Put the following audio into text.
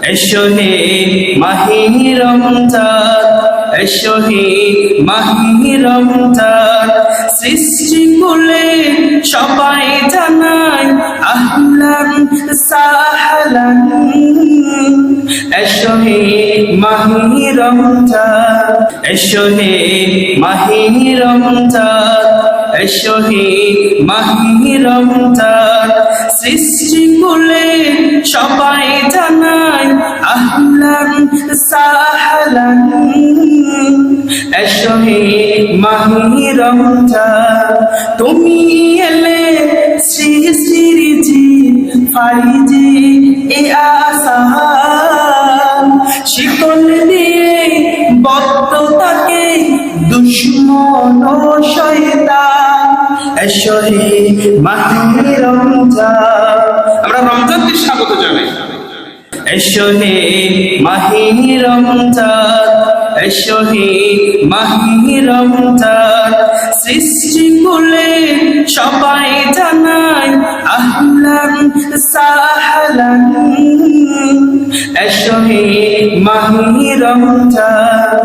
এসো হে মাহে রমজান, এসো হে মাহে রমজান, সৃষ্টি কুলে সবাই জানাই আহলান সাহলান। এসো হে মাহে রমজান, এসো হে মাহে রমজান, এসো হে মাহে রমজান, সৃষ্টি কুলে সবাই জানাই আহলান সাহলান। এসো হে মাহে রমজান, তুমি এলে সৃষ্টির জীব ফারিজে এ আসান, শিকল দিয়ে বদ্ধ তাকে দুশ্মন ও শয়তান। এসো হে মাহে রমজান, আমরা রমজানকে স্বাগত জানাই। এসো হে মাহে রমজান, এসো হে মাহে রমজান, সৃষ্টি কুলে সবাই জানাই আহলান সাহলান। এসো হে মাহে রমজান,